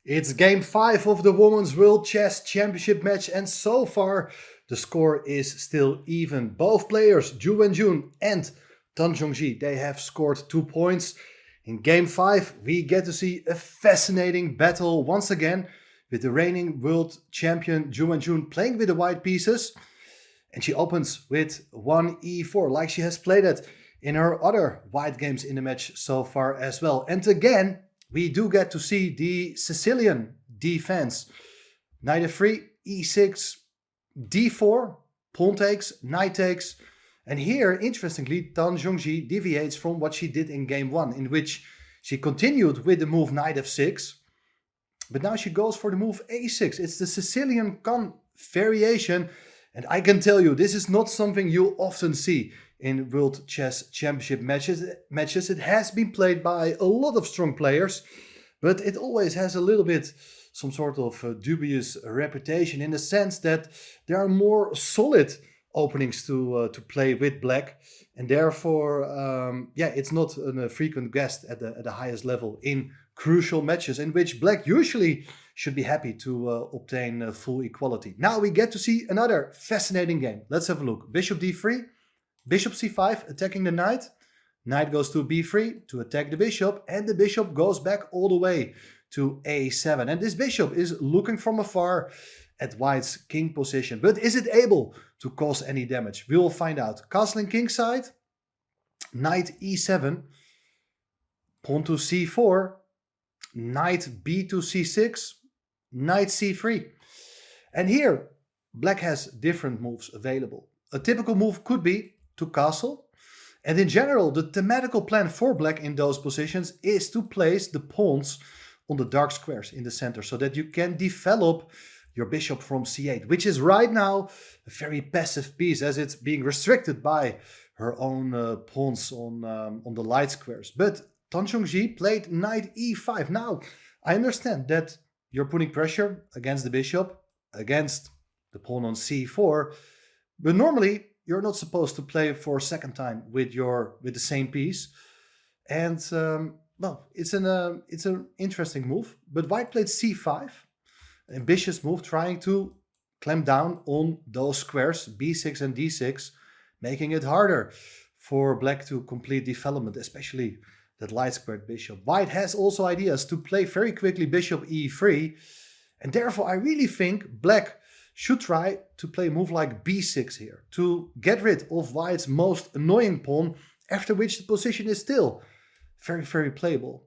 It's game 5 of the Women's World Chess Championship match, and so far the score is still even. Both players, Ju Wenjun and Tan Zhangyi, they have scored 2 points. In game 5, we get to see a fascinating battle once again with the reigning world champion Ju Wenjun playing with the white pieces. And she opens with 1e4, like she has played it in her other white games in the match so far as well. And again, we do get to see the Sicilian defense. Knight f3, e6, d4, pawn takes, knight takes. And here, interestingly, Tan Zhangyi deviates from what she did in game 1, in which she continued with the move knight f6. But now she goes for the move a6. It's the Sicilian con variation. And I can tell you, this is not something you often see in World Chess Championship matches. It has been played by a lot of strong players, but it always has a little bit some sort of dubious reputation in the sense that there are more solid openings to play with black, and therefore, it's not a frequent guest at the highest level in crucial matches in which black usually should be happy to obtain full equality. Now we get to see another fascinating game. Let's have a look. Bishop d3, bishop c5, attacking the knight. Knight goes to b3 to attack the bishop, and the bishop goes back all the way to a7. And this bishop is looking from afar at white's king position. But is it able to cause any damage? We will find out. Castling king side, knight e7, pawn to c4, knight b to c6, knight c3. And here, black has different moves available. A typical move could be to castle. And in general, the thematical plan for black in those positions is to place the pawns on the dark squares in the center so that you can develop your bishop from c8, which is right now a very passive piece as it's being restricted by her own pawns on the light squares. But Tan Zhangyi played knight e5. Now, I understand that you're putting pressure against the bishop, against the pawn on c4, but normally you're not supposed to play for a second time with the same piece. And it's an interesting move. But white played c5, ambitious move, trying to clamp down on those squares, b6 and d6, making it harder for black to complete development, especially that light squared bishop. White has also ideas to play very quickly bishop e3, and therefore I really think black should try to play a move like b6 here to get rid of white's most annoying pawn, after which the position is still very, very playable.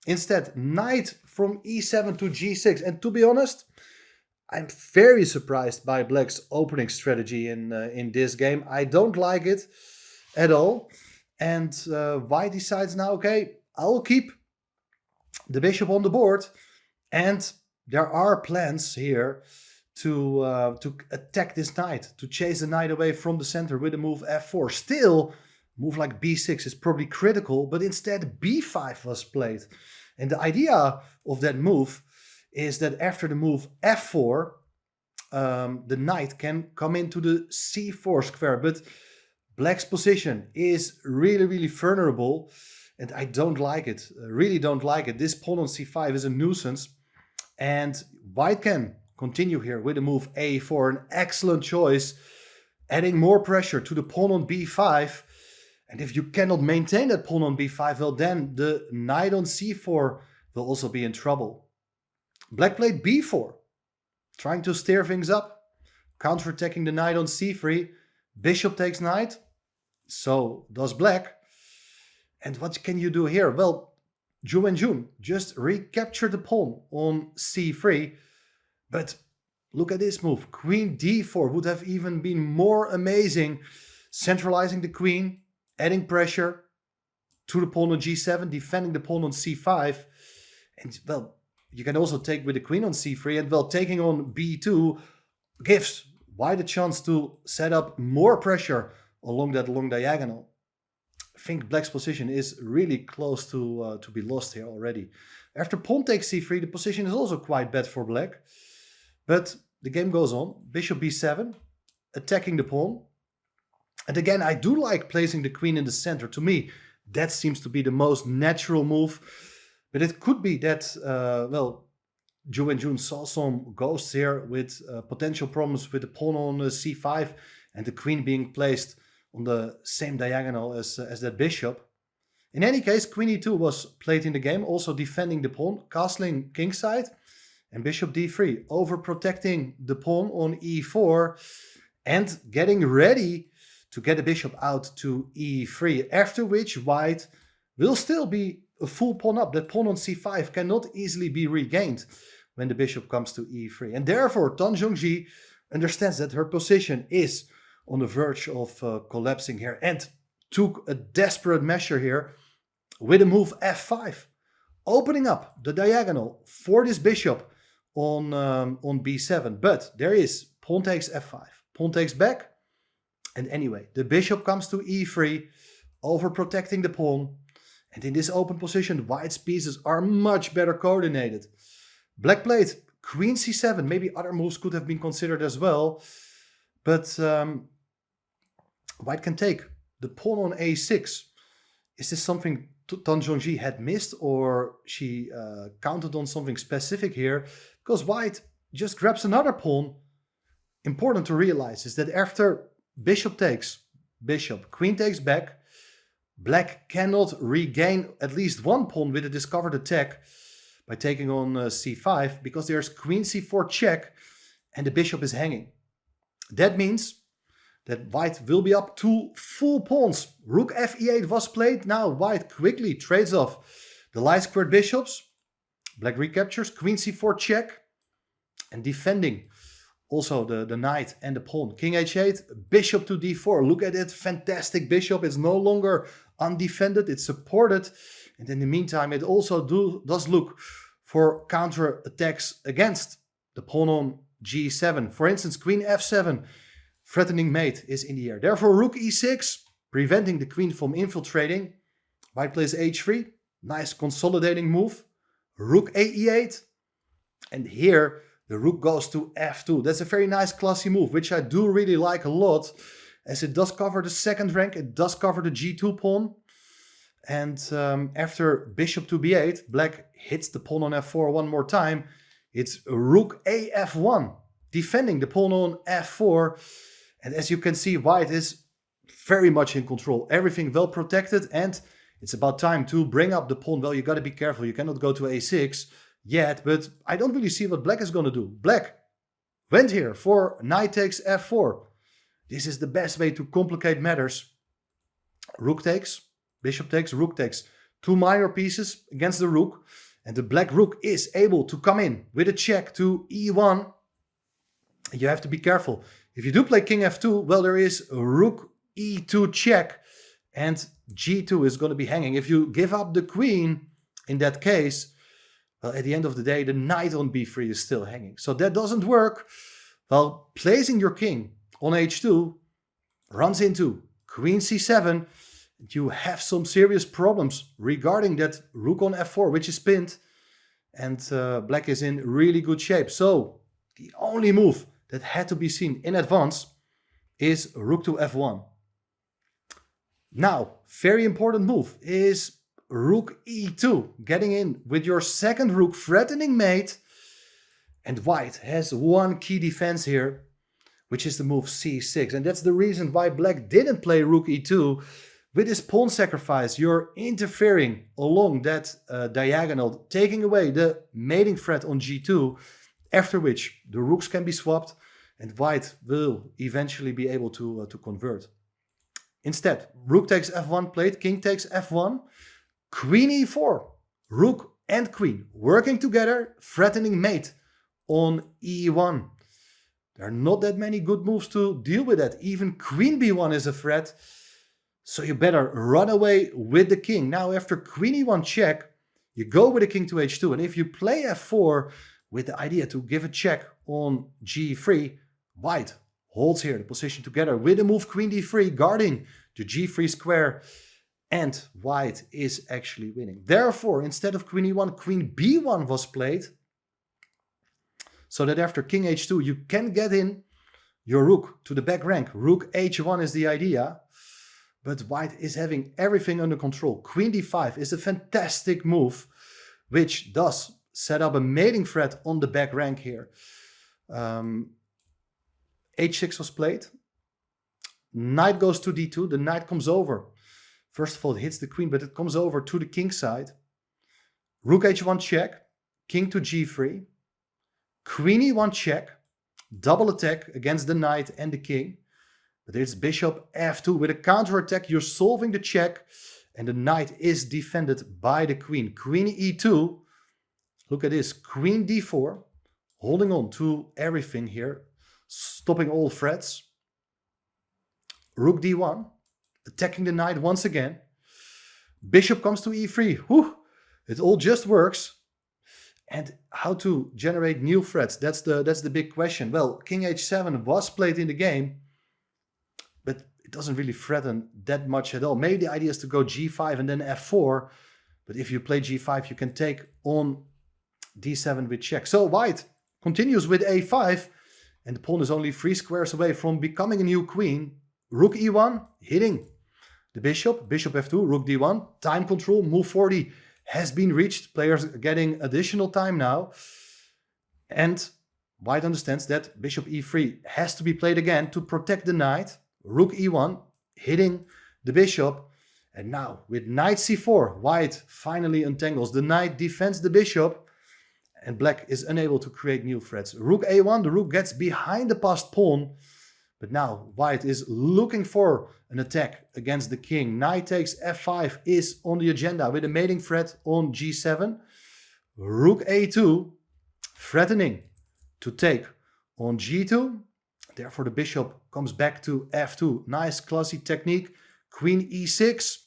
Instead, knight from e7 to g6, and to be honest, I'm very surprised by black's opening strategy in this game. I don't like it at all. And white decides now, okay, I will keep the bishop on the board. And there are plans here to attack this knight, to chase the knight away from the center with a move f4. Still, a move like b6 is probably critical, but instead b5 was played. And the idea of that move is that after the move f4, the knight can come into the c4 square. But black's position is really, really vulnerable, and I don't like it. I really don't like it. This pawn on c5 is a nuisance, and white can continue here with the move a4, an excellent choice, adding more pressure to the pawn on b5. And if you cannot maintain that pawn on b5, well, then the knight on c4 will also be in trouble. Black played b4, trying to stir things up, counterattacking the knight on c3. Bishop takes knight, so does black. And what can you do here? Well, Ju Wenjun just recaptured the pawn on c3. But look at this move. Queen d4 would have even been more amazing, centralizing the queen, adding pressure to the pawn on g7, defending the pawn on c5. And, well, you can also take with the queen on c3, and, well, taking on b2 gives white a chance to set up more pressure along that long diagonal. I think black's position is really close to be lost here already. After pawn takes c3, the position is also quite bad for black. But the game goes on. Bishop b7, attacking the pawn. And again, I do like placing the queen in the center. To me, that seems to be the most natural move. But it could be that, Ju Wenjun saw some ghosts here with potential problems with the pawn on c5 and the queen being placed on the same diagonal as that bishop. In any case, queen e2 was played in the game, also defending the pawn, castling kingside, and bishop d3, overprotecting the pawn on e4 and getting ready to get the bishop out to e3, after which white will still be a full pawn up. That pawn on c5 cannot easily be regained when the bishop comes to e3. And therefore, Tan Zhangyi understands that her position is on the verge of collapsing here and took a desperate measure here with a move f5, opening up the diagonal for this bishop on b7. But there is pawn takes f5, pawn takes back, and anyway, the bishop comes to e3, overprotecting the pawn. And in this open position, white's pieces are much better coordinated. Black played queen c7. Maybe other moves could have been considered as well. But white can take the pawn on a6. Is this something Tan Zhangyi had missed, or she counted on something specific here? Because white just grabs another pawn. Important to realize is that after bishop takes bishop, queen takes back, black cannot regain at least one pawn with a discovered attack by taking on c5, because there's queen c4 check and the bishop is hanging. That means that white will be up 2 full pawns. Rook f e8 was played. Now white quickly trades off the light squared bishops. Black recaptures, queen c4 check, and defending also the knight and the pawn. King h8, bishop to d4. Look at it, fantastic bishop. It's no longer undefended, it's supported. And in the meantime, it also does look for counter attacks against the pawn on g7. For instance, queen f7, threatening mate is in the air. Therefore, rook e6, preventing the queen from infiltrating. White plays h3, nice consolidating move. Rook a e8, and here the rook goes to f2. That's a very nice classy move, which I do really like a lot, as it does cover the second rank, it does cover the g2 pawn. And after bishop to b8, black hits the pawn on f4 one more time. It's rook a f1, defending the pawn on f4. And as you can see, white is very much in control. Everything well protected, and it's about time to bring up the pawn. Well, you got to be careful. You cannot go to a6 yet, but I don't really see what black is going to do. Black went here for knight takes f4. This is the best way to complicate matters. Rook takes, bishop takes, rook takes. 2 minor pieces against the rook, and the black rook is able to come in with a check to e1. You have to be careful. If you do play king f2, well, there is a rook e2 check, and g2 is going to be hanging. If you give up the queen, in that case, well, at the end of the day, the knight on b3 is still hanging. So that doesn't work. Well, placing your king on h2 runs into queen c7. You have some serious problems regarding that rook on f4, which is pinned. And black is in really good shape. So the only move that had to be seen in advance is rook to f1. Now, very important move is rook e2, getting in with your second rook, threatening mate. And white has one key defense here, which is the move c6. And that's the reason why black didn't play rook e2. With this pawn sacrifice, you're interfering along that diagonal, taking away the mating threat on g2, after which the rooks can be swapped, and white will eventually be able to convert. Instead, rook takes f1 played, king takes f1, queen e4, rook and queen working together, threatening mate on e1. There are not that many good moves to deal with that. Even queen b1 is a threat, so you better run away with the king. Now, after queen e1 check, you go with the king to h2, and if you play f4 with the idea to give a check on g3, white holds here the position together with the move queen d3, guarding the g3 square, and white is actually winning. Therefore, instead of queen e1, queen b1 was played, so that after king h2, you can get in your rook to the back rank. Rook h1 is the idea, but white is having everything under control. Queen d5 is a fantastic move, which does set up a mating threat on the back rank here. H6 was played. Knight goes to d2. The knight comes over. First of all, it hits the queen, but it comes over to the king side. Rook h1 check. King to g3. Queen e1 check. Double attack against the knight and the king. But it's bishop f2. With a counterattack, you're solving the check. And the knight is defended by the queen. Queen e2. Look at this. Queen d4. Holding on to everything here. Stopping all threats. Rook d1. Attacking the knight once again. Bishop comes to e3. Whew, it all just works. And how to generate new threats? That's the big question. Well, king h7 was played in the game, but it doesn't really threaten that much at all. Maybe the idea is to go g5 and then f4. But if you play g5, you can take on d7 with check. So white continues with a5. And the pawn is only 3 squares away from becoming a new queen. Rook e1, hitting the bishop. Bishop f2, rook d1. Time control, move 40 has been reached. Players are getting additional time now. And white understands that bishop e3 has to be played again to protect the knight. Rook e1, hitting the bishop. And now with knight c4, white finally untangles. The knight defends the bishop. And black is unable to create new threats. Rook a1, the rook gets behind the passed pawn. But now white is looking for an attack against the king. Knight takes f5 is on the agenda with a mating threat on g7. Rook a2, threatening to take on g2. Therefore the bishop comes back to f2. Nice classy technique. Queen e6.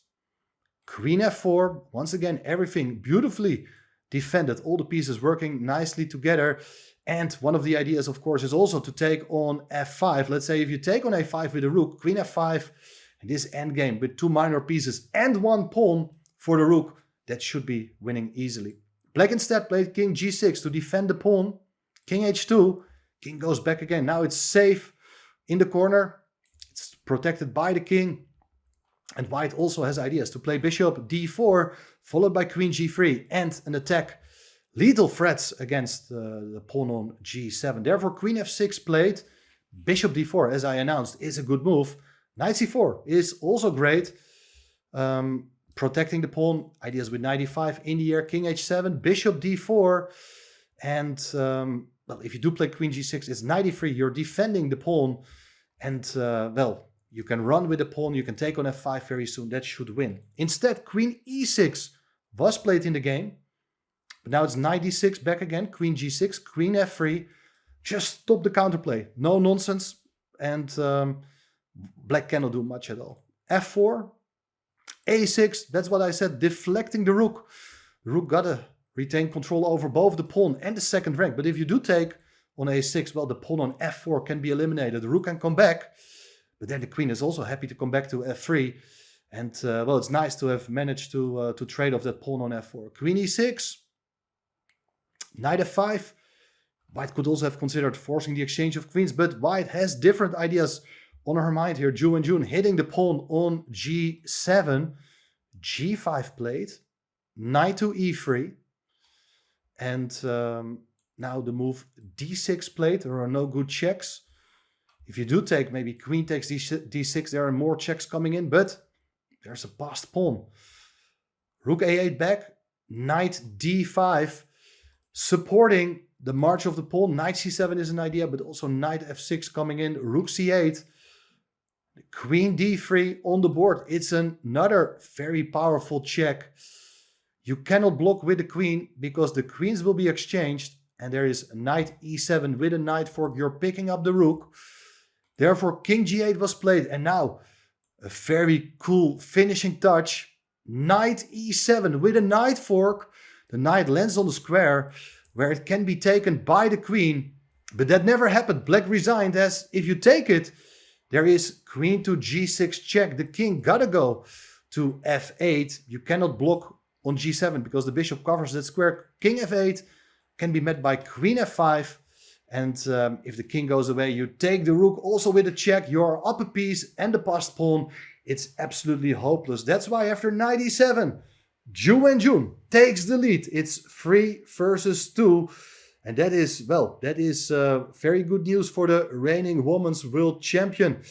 Queen f4. Once again, everything beautifully defended. All the pieces working nicely together. And one of the ideas, of course, is also to take on f5. Let's say if you take on a5 with a rook, queen f5, and this endgame with 2 minor pieces and 1 pawn for the rook, that should be winning easily. Black instead played king g6 to defend the pawn. King h2, king goes back again. Now it's safe in the corner. It's protected by the king. And white also has ideas to play bishop d4, followed by queen g3 and an attack. Lethal threats against the pawn on g7. Therefore, queen f6 played. Bishop d4, as I announced, is a good move. Knight c4 is also great. Protecting the pawn. Ideas with knight e5 in the air. King h7, bishop d4. And, well, if you do play queen g6, it's knight e3. You're defending the pawn. And, well, you can run with the pawn. You can take on f5 very soon. That should win. Instead, queen e6 was played in the game. But now it's knight d6 back again. Queen g6, queen f3. Just stop the counterplay. No nonsense. And black cannot do much at all. f4, a6. That's what I said. Deflecting the rook. The rook gotta retain control over both the pawn and the second rank. But if you do take on a6, well, the pawn on f4 can be eliminated. The rook can come back. But then the queen is also happy to come back to f3. And, well, it's nice to have managed to trade off that pawn on f4. Queen e6. Knight f5. White could also have considered forcing the exchange of queens, but white has different ideas on her mind here. Ju Wenjun hitting the pawn on g7. g5 played. Knight to e3. And now the move d6 played. There are no good checks. If you do take maybe queen takes d6, there are more checks coming in, but there's a passed pawn. Rook a8 back. Knight d5. Supporting the march of the pawn. Knight c7 is an idea, but also knight f6 coming in. Rook c8. Queen d3 on the board. It's another very powerful check. You cannot block with the queen because the queens will be exchanged. And there is knight e7 with a knight fork. You're picking up the rook. Therefore, king g8 was played. And now, a very cool finishing touch. Knight e7 with a knight fork. The knight lands on the square where it can be taken by the queen. But that never happened. Black resigned as if you take it, there is queen to g6 check. The king gotta go to f8. You cannot block on g7 because the bishop covers that square. King f8 can be met by queen f5. And if the king goes away, you take the rook also with a check. You're up a piece and the passed pawn. It's absolutely hopeless. That's why after knight e7, Ju Wenjun takes the lead. It's 3 versus 2. And that is, well, that is very good news for the reigning women's world champion.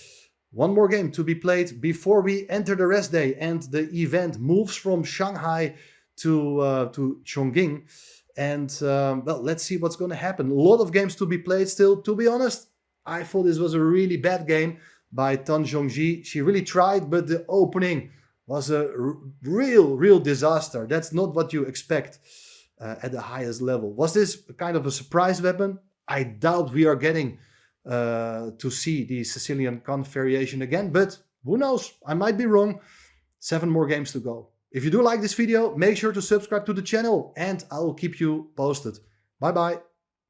One more game to be played before we enter the rest day, and the event moves from Shanghai to Chongqing. And well, let's see what's going to happen. A lot of games to be played still. To be honest, I thought this was a really bad game by Tan Zhangyi. She really tried, but the opening was a real disaster. That's not what you expect at the highest level. Was this kind of a surprise weapon? I doubt we are getting to see the Sicilian conch variation again, but who knows? I might be wrong. 7 more games to go. If you do like this video, make sure to subscribe to the channel and I will keep you posted. Bye bye.